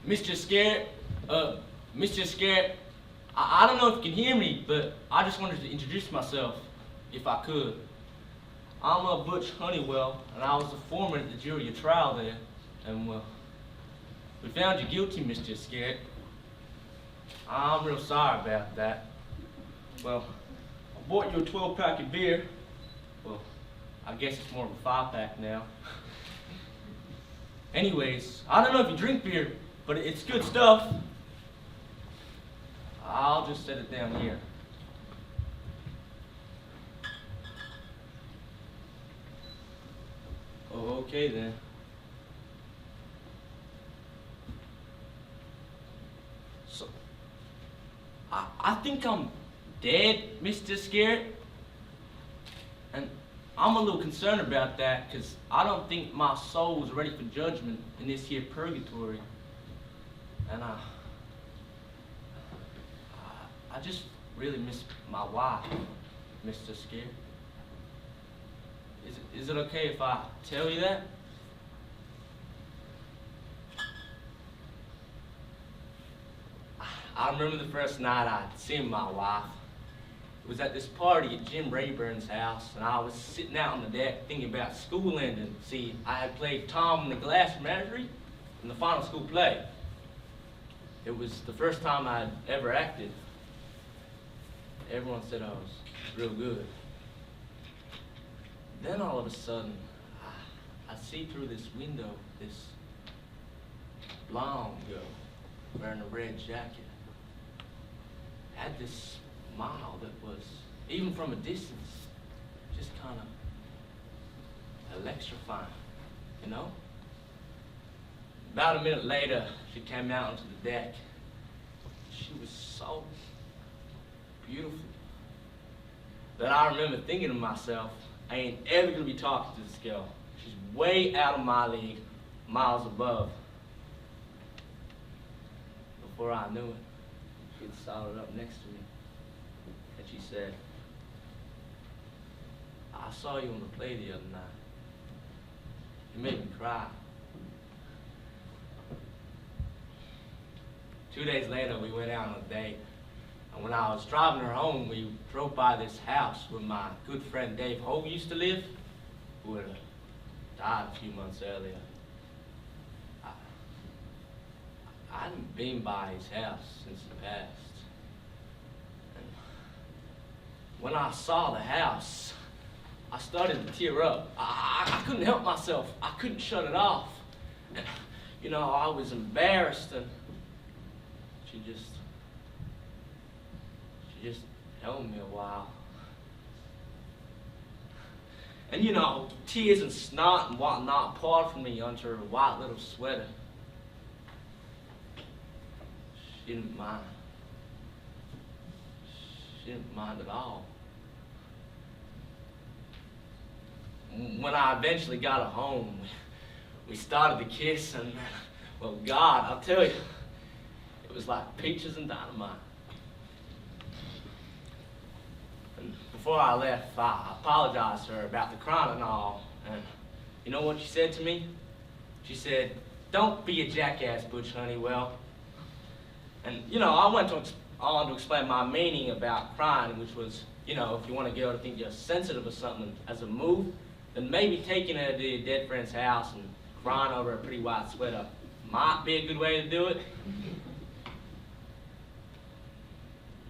Mr. Iscariot, Mr. Iscariot, I don't know if you can hear me, but I just wanted to introduce myself, if I could. I'm Butch Honeywell, and I was the foreman at the jury trial there, and well, we found you guilty, Mr. Iscariot. I'm real sorry about that. Well, I bought you a 12-pack of beer. Well, I guess it's more of a 5-pack now. Anyways, I don't know if you drink beer, but it's good stuff. I'll just set it down here. Oh, okay then. So, I think I'm dead, Mr. Iscariot. And I'm a little concerned about that, because I don't think my soul was ready for judgment in this here purgatory. And I just really miss my wife, Mr. Iscariot. Is it okay if I tell you that? I remember the first night I'd seen my wife. It was at this party at Jim Rayburn's house, and I was sitting out on the deck thinking about school ending. See, I had played Tom in the Glass Menagerie in the final school play. It was the first time I'd ever acted. Everyone said I was real good. Then all of a sudden, I see through this window this blonde girl wearing a red jacket. Had this smile that was, even from a distance, just kind of electrifying, you know? About a minute later, she came out onto the deck. She was so beautiful that I remember thinking to myself, I ain't ever gonna be talking to this girl. She's way out of my league, miles above. Before I knew it, she had soldered up next to me, and she said, I saw you on the play the other night. You made me cry. 2 days later, we went out on a date. And when I was driving her home, we drove by this house where my good friend Dave Hogue used to live, who had died a few months earlier. I hadn't been by his house since he passed. And when I saw the house, I started to tear up. I couldn't help myself. I couldn't shut it off. And, you know, I was embarrassed, and she just held me a while. And you know, tears and snot and whatnot poured from me under her white little sweater. She didn't mind. She didn't mind at all. When I eventually got her home, we started to kiss, and well, God, I'll tell you, it was like peaches and dynamite. Before I left, I apologized to her about the crying and all, and you know what she said to me? She said, don't be a jackass, Butch Honeywell. And you know, I went on to explain my meaning about crying, which was, you know, if you want a girl to think you're sensitive or something as a move, then maybe taking her to your dead friend's house and crying over a pretty white sweater might be a good way to do it.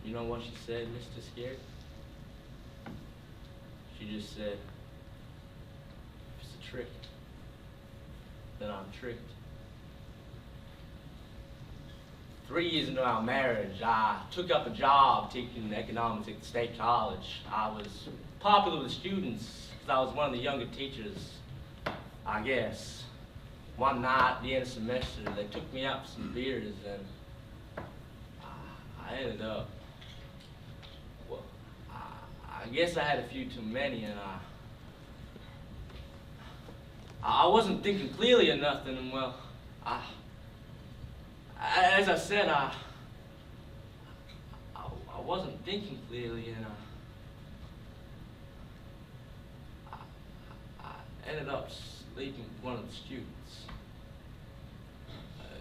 You know what she said, Mr. Iscariot? She just said, if it's a trick, then I'm tricked. 3 years into our marriage, I took up a job teaching economics at the state college. I was popular with students because I was one of the younger teachers, I guess. One night at the end of the semester, they took me out for some beers, and I ended up, I guess I had a few too many, and I wasn't thinking clearly or nothing, and well, as I said, I wasn't thinking clearly, and I ended up sleeping with one of the students,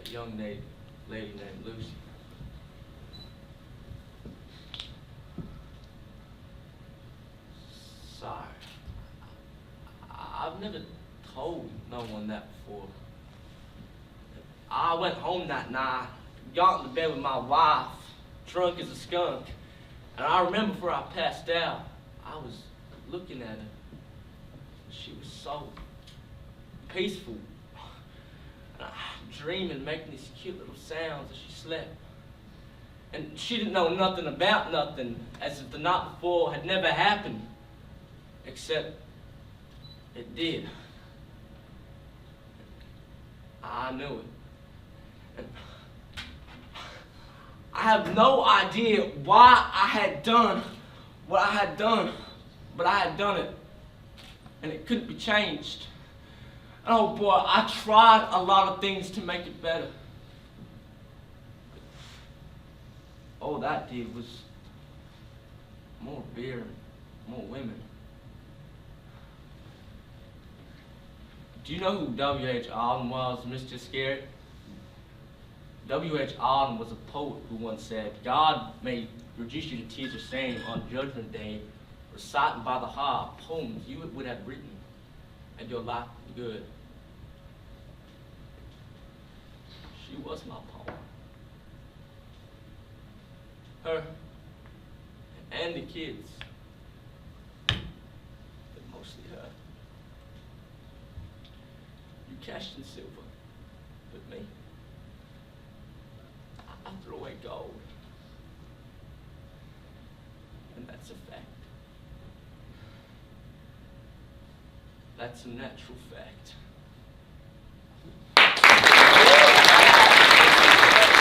a young lady lady named Lucy. Sorry. I've never told no one that before. I went home that night, got into bed with my wife, drunk as a skunk. And I remember before I passed out, I was looking at her. She was so peaceful. And I dreaming, making these cute little sounds as she slept. And she didn't know nothing about nothing, as if the night before had never happened. Except it did. I knew it. And I have no idea why I had done what I had done, but I had done it, and it couldn't be changed. Oh boy, I tried a lot of things to make it better. All that did was more beer and more women. Do you know who W.H. Auden was, Mr. Iscariot? W.H. Auden was a poet who once said, God may reduce you to tears of shame on Judgment Day, reciting by the heart poems you would have written, and your life was good. She was my poem. Her and the kids, but mostly her. You cashed in silver, but me, I threw away gold. And that's a fact. That's a natural fact.